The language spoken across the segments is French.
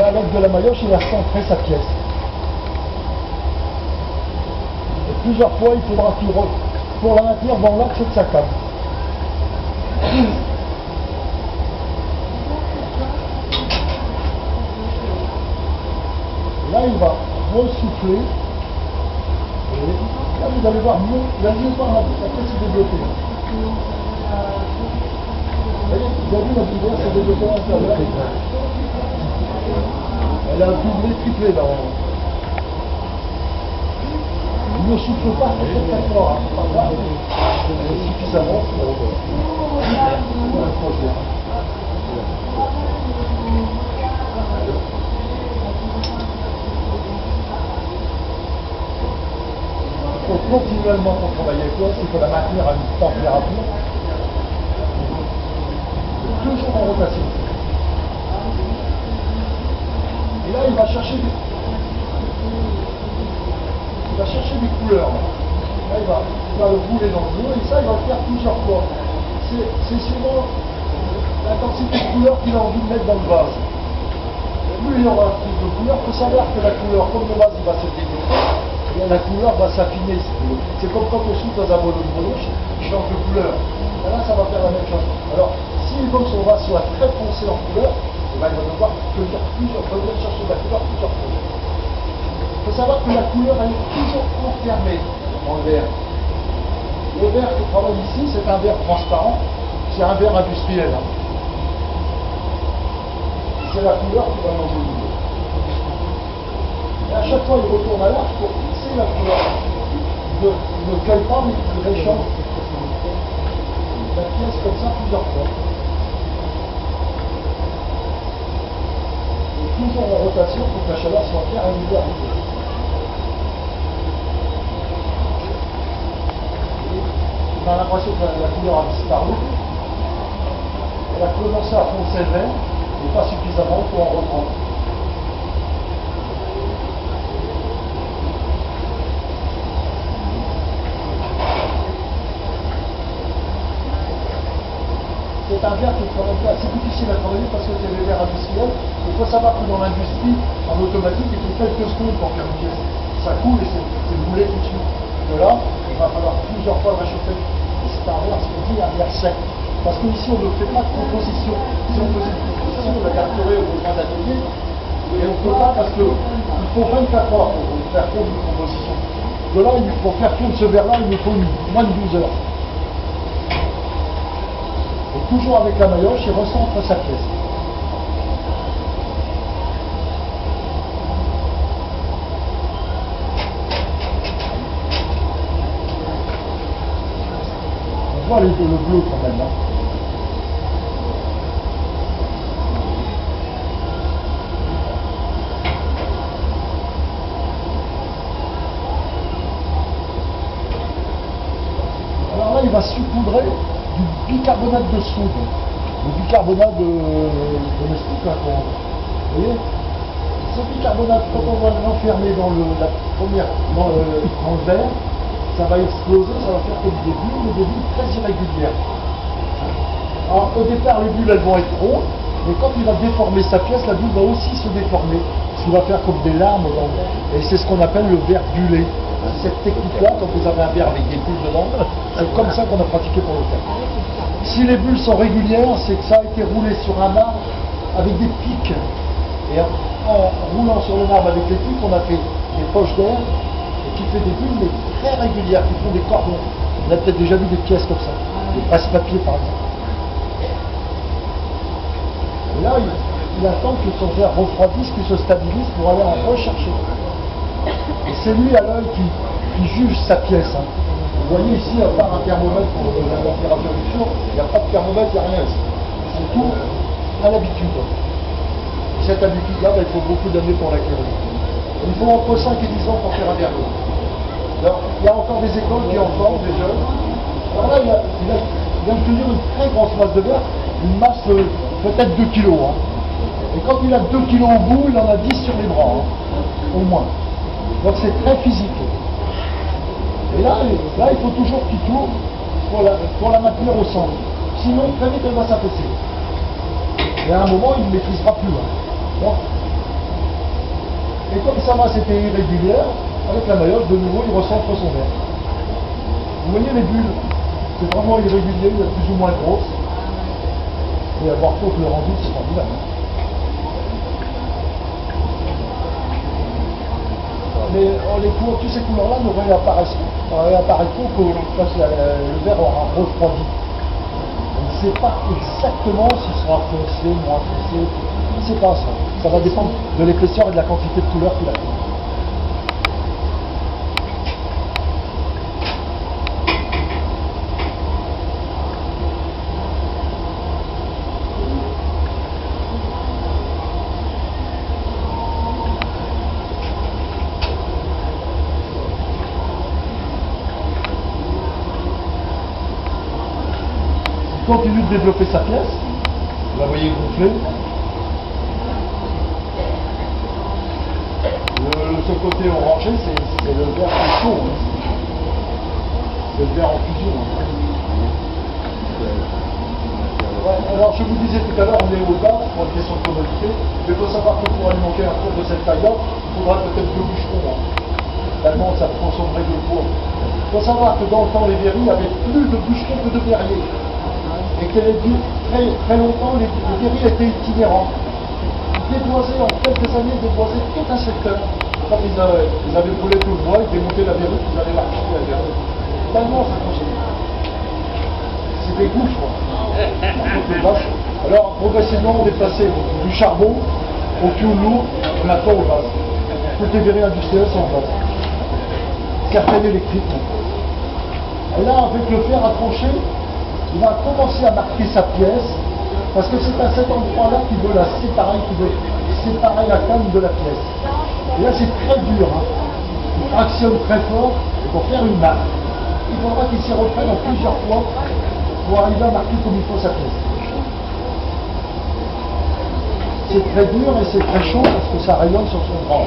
à l'aide de la maillotche, il va centrer sa pièce. Et plusieurs fois, il faudra qu'il pour la maintenir dans l'axe de sa canne. Là, il va ressouffler. Et là, vous allez voir mieux, la pièce se développer. Vous avez vu la bouillère s'est développée à l'intérieur. Elle a doublé, triplé là. Il ne souffle pas très fort, hein. Suffisamment. Il faut continuellement pour travailler avec toi, il faut la maintenir à une température. Toujours en rotation. Et là, il va chercher des couleurs. Là, il va le rouler dans le bleu, et ça, il va le faire plusieurs fois. C'est souvent l'intensité de couleur qu'il a envie de mettre dans le vase. Plus il y aura plus de couleur, il faut savoir que la couleur, comme le vase il va se développer, et la couleur va s'affiner. C'est comme quand on souffle dans un ballon de baudruche, il change de couleur. Et là, ça va faire la même chose. Alors, s'il veut que son vase soit très foncé en couleur, il va devoir venir chercher de la couleur plusieurs fois. Il faut savoir que la couleur elle est toujours enfermée dans le verre. Le verre que travaille ici, c'est un verre transparent, c'est un verre industriel. Hein. C'est la couleur qui va l'enjoliver. Et à chaque fois, il retourne à l'arche pour fixer la couleur. Il ne colle pas, mais il réchauffe la pièce comme ça plusieurs fois. Et toujours en rotation pour que la chaleur soit claire et régulière. On a l'impression que la couleur a disparu. Elle a commencé à foncer le vert, mais pas suffisamment pour en reprendre. C'est un verre qui est assez difficile à travailler parce que c'est des verres industriels. Il faut savoir que dans l'industrie, en automatique, il faut quelques secondes pour faire une pièce. Ça coule et c'est moulé tout de suite. De là, il va falloir plusieurs fois le réchauffer. Et c'est un verre, ce qu'on dit, un verre sec. Parce qu'ici, on ne fait pas de composition. Si on faisait une composition, on la garderait au besoin d'atelier. Et on ne peut pas parce qu'il faut 24 heures pour faire fondre une composition. De là, pour faire fondre ce verre-là, il nous faut moins de 12 heures. Et toujours avec la maillotche, il recentre sa pièce. On voit le bleu quand même. Hein. Alors là, il va saupoudrer du bicarbonate de soude. Le bicarbonate domestique, là, vous voyez. Ce bicarbonate, quand on va l'enfermer dans le verre, ça va exploser, ça va faire comme des bulles, mais des bulles très irrégulières. Alors au départ, les bulles, elles vont être rondes, mais quand il va déformer sa pièce, la bulle va aussi se déformer. Ce qui va faire comme des larmes dans le verre. Et c'est ce qu'on appelle le verre bullé. Cette technique-là, quand vous avez un verre avec des bulles dedans, c'est comme ça qu'on a pratiqué pour le faire. Si les bulles sont régulières, c'est que ça a été roulé sur un marbre avec des pics. Et en roulant sur le marbre avec les pics, on a fait des poches d'air qui fait des bulles mais très régulières, qui font des cordons. On a peut-être déjà vu des pièces comme ça, des presse-papiers par exemple. Et là, il attend que son verre refroidisse, qu'il se stabilise pour aller en rechercher. Et c'est lui à l'œil qui juge sa pièce. Hein. Vous voyez ici, à part un thermomètre pour la température du four, il n'y a pas de thermomètre, il n'y a rien ici. C'est tout à l'habitude. Et cette habitude-là, il faut beaucoup d'années pour l'acquérir. Il faut entre 5 et 10 ans pour faire un verre d'eau. Alors, il y a encore des écoles qui en forment des jeunes. Alors là, il vient de tenir une très grosse masse de verre, une masse peut-être 2 kg. Hein. Et quand il a 2 kg au bout, il en a 10 sur les bras, hein, au moins. Donc c'est très physique. Et là, il faut toujours qu'il tourne pour la maintenir au centre. Sinon, très vite, elle va s'affaisser. Et à un moment, il ne maîtrisera plus. Hein. Donc, Et comme sa masse était irrégulière, avec la maillotche, de nouveau, il recentre son verre. Vous voyez les bulles, c'est vraiment irrégulier, il y a plus ou moins grosses. Et avoir contre le rendu, c'est formidable. Mais les couleurs, toutes ces couleurs-là ne réapparaîtront que quand le verre aura refroidi. On ne sait pas exactement s'il sera foncé, moins foncé. On ne sait pas ça. Ça va dépendre de l'épaisseur et de la quantité de couleur qu'il a. Il continue de développer sa pièce. Vous la voyez gonfler. Ce côté orangé, c'est le verre qui est chaud. C'est le verre en fusion. Ouais, alors je vous disais tout à l'heure, on est au bas pour une question de commodité, mais il faut savoir que pour alimenter un four de cette taille-là, il faudra peut-être 2 bûcherons. Tellement ça consommerait de four. Il faut savoir que dans le temps, les verriers, il y avait plus de bûcherons que de verriers. Et que très longtemps, les verriers étaient itinérants. Ils déboisaient en quelques années, déboisaient tout un secteur. Comme ils avaient brûlé tout le bois, ils démontaient la verrue, ils allaient marcher la verrue. Tellement ça consommait. C'est des gouffres. Alors progressivement, on est passé du charbon au fioul lourd, maintenant au gaz. Toutes les verriers industriels sont en gaz. Certaines électriques. Et là, avec le fer à trancher, il va commencer à marquer sa pièce, parce que c'est à cet endroit-là qu'il veut la séparer, qu'il veut séparer la canne de la pièce. Et là, c'est très dur. Hein. Il fractionne très fort pour faire une marque. Il faudra qu'il s'y reprenne en plusieurs fois pour arriver à marquer comme il faut sa pièce. C'est très dur et c'est très chaud parce que ça rayonne sur son bras.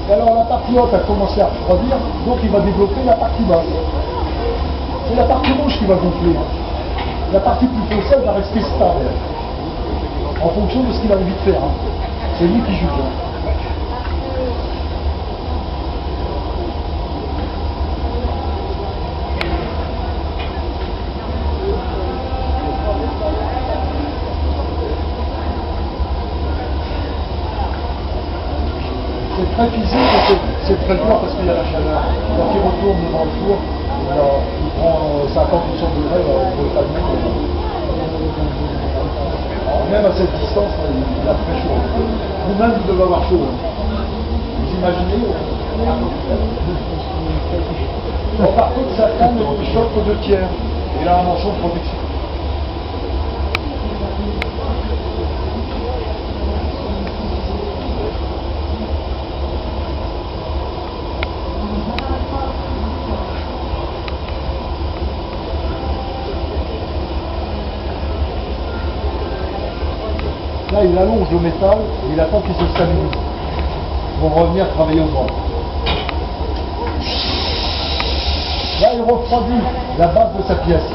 Et alors la partie haute a commencé à refroidir, donc il va développer la partie basse. C'est la partie rouge qui va gonfler. La partie plus foncée, elle va rester stable, en fonction de ce qu'il a envie de faire. Hein. C'est lui qui juge. Hein. C'est très physique et c'est très dur parce qu'il y a la chaleur. Quand il retourne devant le four, il prend 50 ou 100 degrés brutalement. Même à cette distance, il a très chaud. Vous-même, vous devez avoir chaud. Vous imaginez bon, par contre, sa canne ne chauffe que 2 tiers. Il a un manchon de protection. Là, il allonge le métal et il attend qu'il se stabilise pour revenir travailler au bord. Là, il refroidit la base de sa pièce.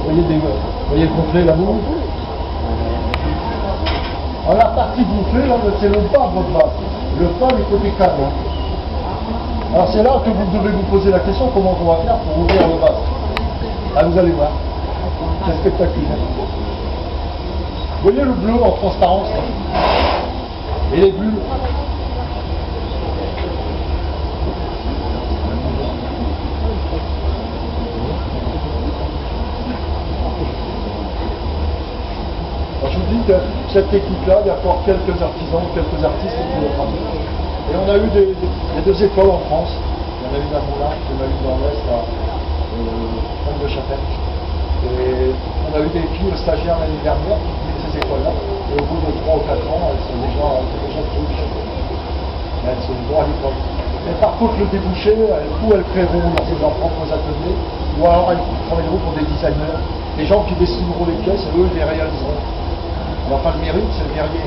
Vous voyez gonfler la boue. Alors, la partie gonflée, là, c'est le bas de votre base. Le bas, les côtés câbles. Hein. Alors c'est là que vous devez vous poser la question comment on va faire pour ouvrir le vase. Là vous allez voir. C'est spectaculaire. Vous voyez le bleu en transparence là. Et les bulles. Alors, je vous dis que cette technique-là, il y a encore quelques artisans, quelques artistes qui le pratiquent. Et on a eu des 2 écoles en France. Il y en a une à Moulins, il y en a une dans l'Ouest, à Fontaine-de-Châtel. Et on a eu des filles stagiaires l'année dernière qui venaient de ces écoles-là. Et au bout de 3 ou 4 ans, elles sont déjà toutes. Elles sont droit à l'école. Mais par contre, le débouché, elles créeront leurs propres ateliers, ou alors elles travailleront pour des designers, des gens qui dessineront les pièces, et eux, ils les réaliseront. Et enfin, le mérite, c'est le verrier.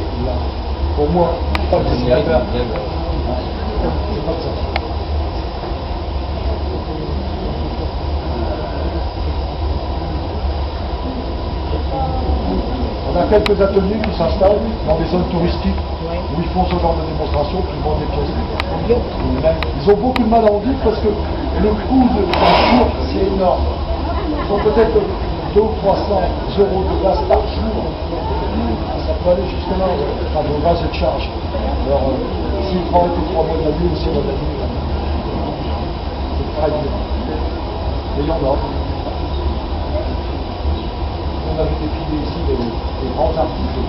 Pour moi, pas le dessinateur. C'est pas ça. quelques ateliers qui s'installent dans des zones touristiques où ils font ce genre de démonstration, puis ils vendent des pièces. Ils ont beaucoup de mal à en vivre parce que le coût d'un cours, c'est énorme. Ils ont peut-être 200 ou 300 euros de gaz par jour. Ça peut aller jusque là, enfin, de gaz et de charge. Alors, s'ils travaillent que 3 mois de l'année ou 6 mois de l'année, c'est très dur. Mais il y en a. On a vu défiler ici des grands artistes.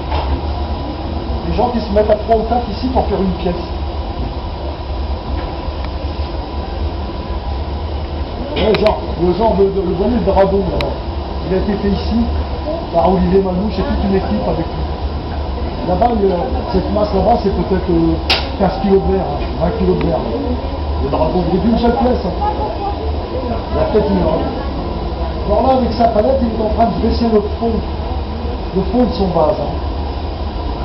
Les gens qui se mettent à 3 ou 4 ici pour faire une pièce. Ouais, le voyez le dragon, là, il a été fait ici par Olivier Manouche et toute une équipe avec lui. Là-bas, cette masse là-bas, c'est peut-être 15 kg de verre, 20 kg de verre. Le dragon, il est d'une seule pièce. Il a peut-être une heure. Alors là, avec sa palette, il est en train de baisser le fond de son vase.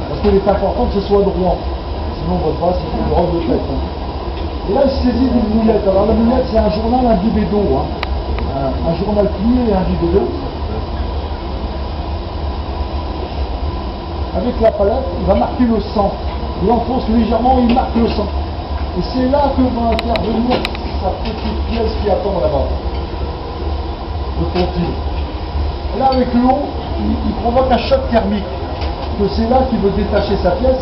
Parce qu'il est important que ce soit droit. Sinon, votre vase, c'est une robe de tête. Et là, il se saisit d'une moulette. Alors la moulette, c'est un journal imbibé d'eau. Un journal plié et imbibé d'eau. Avec la palette, il va marquer le sang. Il enfonce légèrement, il marque le sang. Et c'est là que va intervenir sa petite pièce qui attend là-bas. Le pontil. Et là, avec l'eau, il provoque un choc thermique. Que c'est là qu'il veut détacher sa pièce,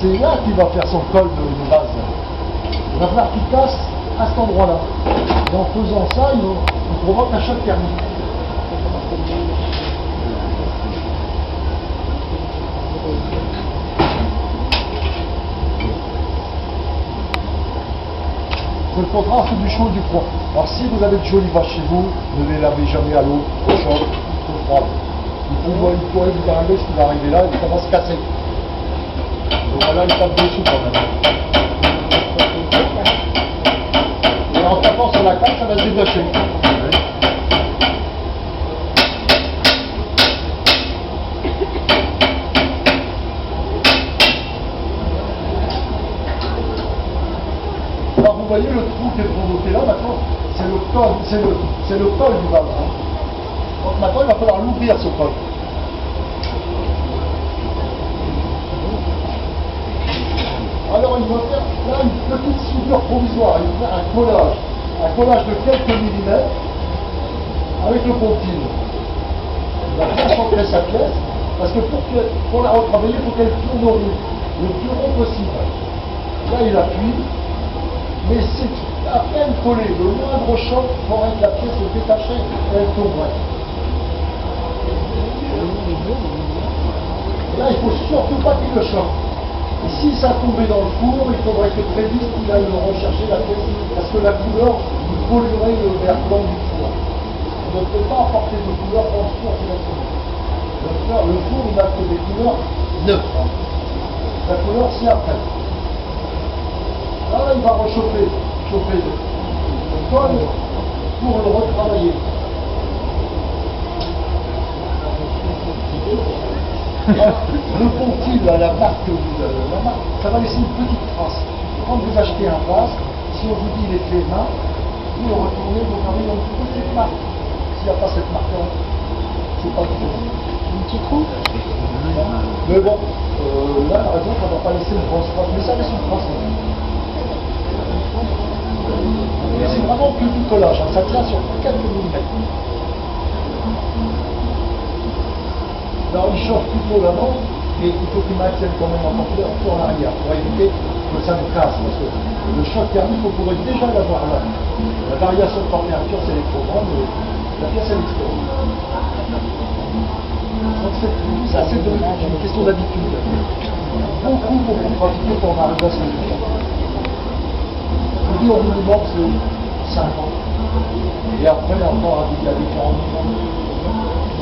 c'est là qu'il va faire son col de base. Il va falloir qu'il casse à cet endroit-là. Et en faisant ça, il provoque un choc thermique. C'est le contraste du chaud et du froid. Alors si vous avez de jolies vaches chez vous, ne les lavez jamais à l'eau trop chaude, trop froide. Il faut éviter un ce qui va arriver là, il va se casser. Donc voilà, il tape dessus quand même. Et en tapant sur la carte, ça va se détacher. Alors vous voyez le trou qui est provoqué là maintenant, c'est le col du vase. Donc maintenant il va falloir l'ouvrir ce col. Alors il va faire là une petite soudure provisoire, il va faire un collage de quelques millimètres avec le pontil. Il va bien centrer sa pièce, parce que pour la retravailler, il faut qu'elle tourne au rond, le plus rond possible. Là il appuie, mais c'est à peine collé, le moindre choc ferait que la pièce se détachait et elle tomberait. Là il ne faut surtout pas qu'il le choque. Et si ça tombait dans le four, il faudrait que très vite il aille rechercher la pièce, parce que la couleur polluerait le verre blanc du four. On ne peut pas apporter de couleur dans le four directement. Le four, il n'a que des couleurs neutres. La couleur, c'est après. Là, il va chauffer le col pour le retravailler. Le pontil à la marque que vous avez, ça va laisser une petite trace. Quand vous achetez un vase, si on vous dit il est fait main, vous le retournez, vous avez une petite marque. S'il n'y a pas cette marque-là, c'est pas du tout. Un petit trou. Mais bon, là par exemple, on ne va pas laisser une grosse trace, mais ça laisse une trace. Mais c'est vraiment que du collage, ça tient sur quelques millimètres. Alors il chauffe plutôt l'avant et il faut qu'il maintienne quand même un peu en arrière pour éviter que ça me casse. Parce que le choc thermique, on pourrait déjà l'avoir là. La variation de température, c'est électrogrande, mais la pièce elle explose. Donc ça c'est une question d'habitude. Beaucoup pratiquer pour en arriver à ce résultat. Je dis au minimum c'est 5 ans. Et après encore avec la différence.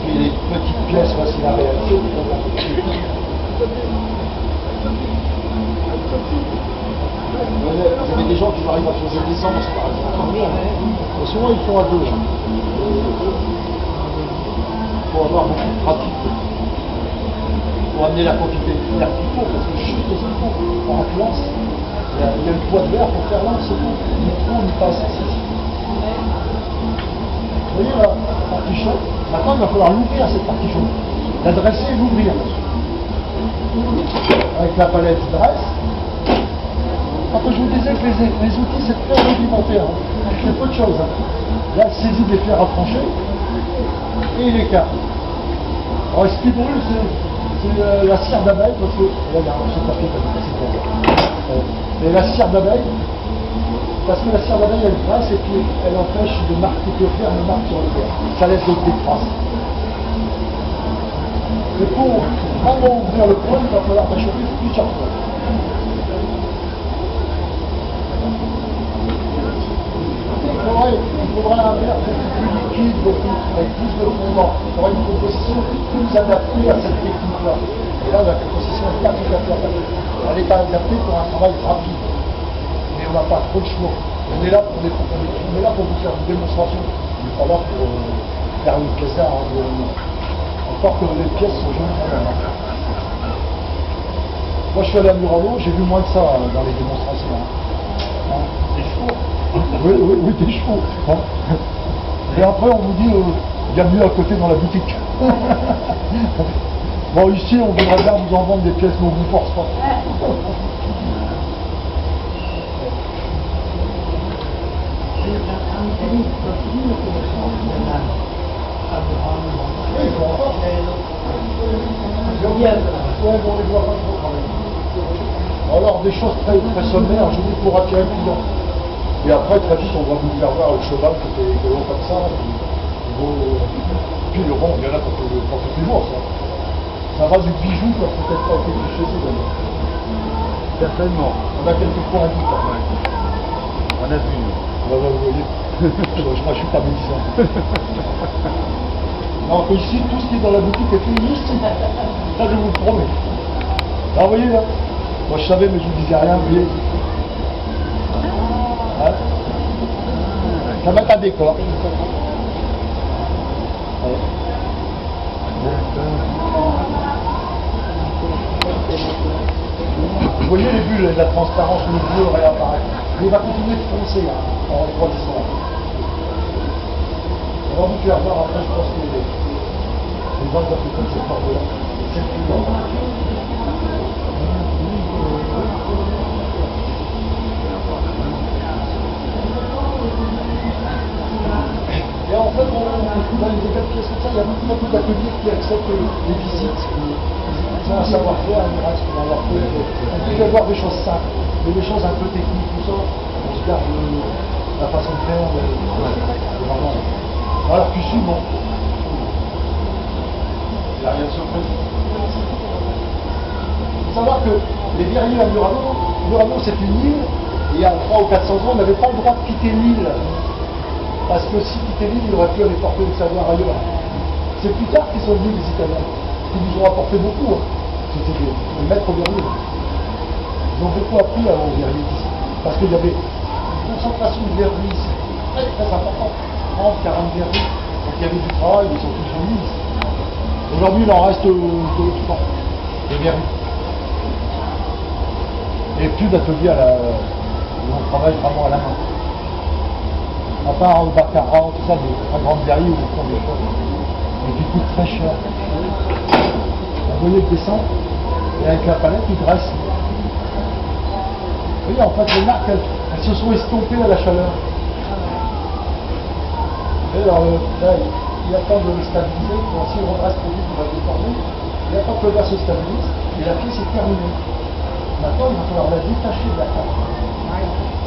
Les petites pièces faciles à réaliser. Vous avez des gens qui arrivent à faire des essences, par exemple. Souvent, ils font à deux. Il faut avoir beaucoup de pratique pour amener la quantité d'air qu'il faut, parce que juste ce qu'il faut en classe, il y a le poids de verre pour faire là, c'est tout. Ni trop, ni pas assez. Vous voyez là, partition. Maintenant, il va falloir l'ouvrir cette partition. La dresser et l'ouvrir. avec la palette dresse. Quand je vous disais que les outils c'est très rudimentaire, hein. C'est peu de choses. Hein. Là, elle saisit des fers à trancher et il écarte. Alors, ce qui brûle, c'est la cire d'abeille, parce que là, il y a ce papier qui est passé. Mais la cire d'abeille, parce que la cire d'abeille, elle graisse et puis elle empêche de marquer que le fer ne marque sur le fer. Ça laisse des traces. Et pour vraiment ouvrir le point, il va falloir réchauffer plusieurs fois. Il faudrait un verre beaucoup plus liquide, avec plus de fondant. Il faudrait une composition plus adaptée à cette technique-là. Et là, la composition n'est pas tout à fait adaptée. Elle est adaptée pour un travail rapide. Mais on n'a pas trop de choix. On est là pour vous faire une démonstration. Il n'est pas là pour faire une pièce d'art. Encore que les pièces sont jolies quand même. Moi, je suis allé à Murano, j'ai vu moins de ça dans les démonstrations. Des chevaux. Oui, des chevaux. Hein. Et après, on vous dit, il y a mieux à côté dans la boutique. Bon, ici, on voudrait bien vous en vendre des pièces, mais on ne vous force pas. Alors, des choses très sommaires, je vous dis, pour attirer le client. Et après, très vite, on va vous faire voir le cheval qui était long comme ça. Puis le bon, il y en a pour tous les jours, ça. Ça va du bijou, quoi, peut-être pas été chez vous, d'ailleurs. Certainement. On a quelques points à dire. On a vu. Vous voyez, moi, je suis pas médecin. Non, ici, tout ce qui est dans la boutique est fini ici. Ça, je vous le promets. Là, vous voyez, là. Moi, je savais, mais je vous disais rien, vous voyez. Hein? Ça va être un décor. Ouais. Vous voyez les bulles, la transparence, le bleu réapparaît. Mais il va continuer de foncer hein, en refroidissant. On va vous faire voir après, je pense que les ventes africaines, c'est par là. C'est le plus long. Et en fait, dans les belles pièces comme ça, il y a beaucoup d'ateliers qui acceptent les visites. Ils ont un savoir-faire, ils restent dans leur truc. On peut y avoir des choses simples, mais des choses un peu techniques, tout ça, on se garde la façon de faire. Vraiment. Alors qu'ici, bon, il n'y a rien de secret. Il faut savoir que les guerriers à Murano, c'est une île, et il y a 300 ou 400 ans, on n'avait pas le droit de quitter l'île. Parce que si quitter l'île, il aurait pu aller porter le savoir ailleurs. C'est plus tard qu'ils sont venus, les Italiens, qui nous ont apporté beaucoup. Hein. C'était des maîtres guerriers. Ils ont beaucoup appris aux guerriers ici. Parce qu'il y avait une concentration de guerriers ici, très très importante. 30, 40 guerriers. Donc il y avait du travail, ils sont tous venus ici. Aujourd'hui, il en reste 2 ou 3, des guerriers. Et plus d'ateliers où on travaille vraiment à la main. À part au baccarat, tout ça, des très grandes guerriers où ils font des choses. Mais qui coûtent très cher. Vous voyez le dessin, et avec la palette, il dresse. Vous voyez, en fait, les marques, elles se sont estompées à la chaleur. Et alors, là, il attend de le stabiliser, donc s'il redresse trop vite, il va le déformer. Il attend que le verre se stabilise, et la pièce est terminée. Maintenant, il va falloir la détacher de la carte.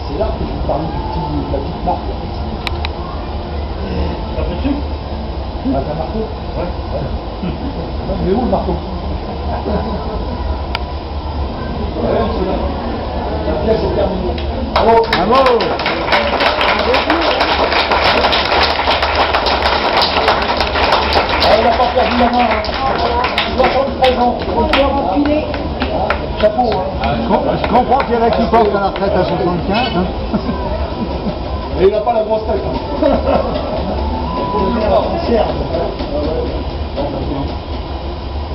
C'est là que je vous parlais de la petite marque. Ça fait dessus? Ah, t'as un marteau? Ouais. Mais où le marteau? Ouais, c'est là. La pièce est terminée. Bravo! Bravo! Il n'a pas perdu la main. 73 ans. Chapeau. Je comprends qu'il y en a qui portent à la retraite à 75. Hein. Et il n'a pas la grosse tête.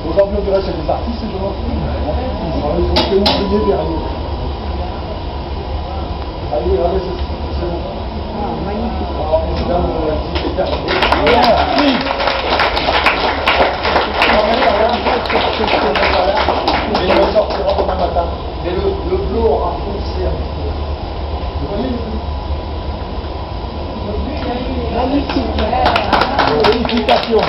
Aujourd'hui, on dirait que c'est des artistes, ces gens-là. Ils ont fait ouvrier derrière. Allez, c'est bon. Ah, magnifique. Alors, mesdames, c'est terminé. Merci. On va mettre à l'heure. félicitations.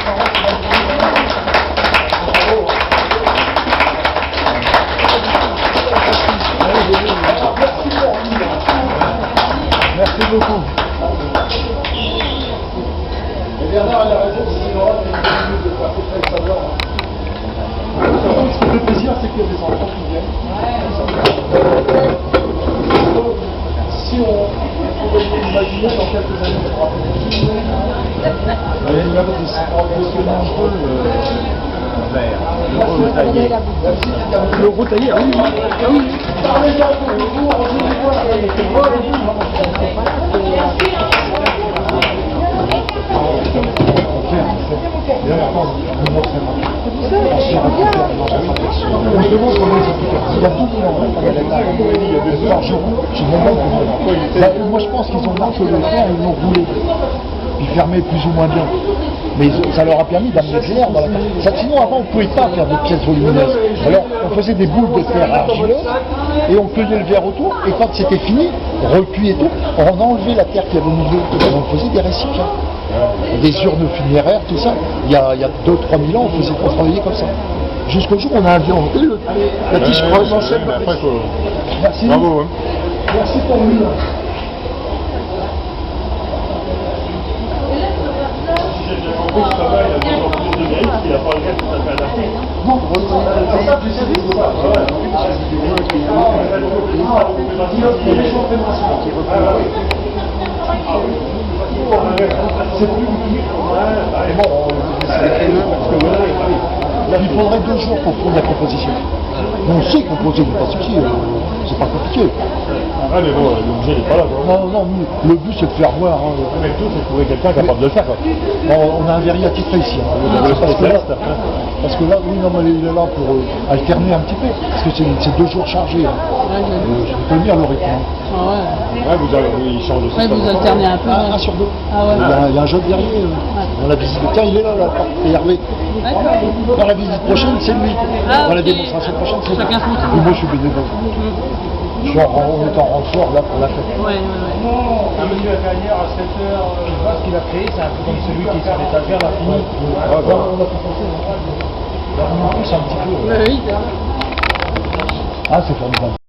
Merci beaucoup. Et Bernard, il a raison, c'est une horreur de faire peut-être savoir. Ce qui fait plaisir, c'est qu'il y a des enfants qui viennent. Si on pouvait imaginer dans quelques années, on sera le retaillé, oui. Parlez-en pour le jour, on dit quoi, on se demande comment ils ont pu faire. Il y a tout moi je pense qu'ils ont marqué le fer et ils l'ont roulé. Puis fermé plus ou moins bien. Mais ça leur a permis d'amener de l'air dans la carte. Sinon avant on ne pouvait pas faire de pièces volumineuses. Alors on faisait des boules de terre argileuses et on cueillait le verre autour et quand c'était fini, recuit et tout, on enlevait la terre qu'il y avait au milieu. On faisait des récipients. Des urnes funéraires, tout ça. Il y a 2 000 à 3 000 ans, on travaillait comme ça. Jusqu'au jour où on a inventé la tige creuse. Merci. Bravo. Hein. Merci pour lui. Non, c'est ça, tu sais, c'est plus il faudrait 2 jours pour prendre la composition. On sait composer, il n'y a pas de souci, c'est pas compliqué. Ah mais bon, l'objet n'est pas là. Non, le but c'est de faire voir. Mais tout, c'est de trouver quelqu'un capable de le faire. On a un verrier attitré ici. Parce que là, oui, non, mais il est là pour alterner un petit peu. Parce que c'est 2 jours chargés. Je peux tenir le rythme. Il change aussi. Ouais, vous alternez un peu. Un sur 2. Ah ouais. Il y a un jeune verrier. Dans la visite. Tiens, il est là, c'est Hervé. Dans la visite prochaine, c'est lui. Dans la démonstration prochaine, c'est lui. Chacun son tour. Et moi, je suis bénévole. On est en renfort là pour la fête. Un monsieur à carrière à 7h, ce qu'il a créé, c'est un peu comme celui qui est sur l'étagère, là, fini. On a tout pensé. On pousse un petit peu. Oui. Ah, c'est formidable.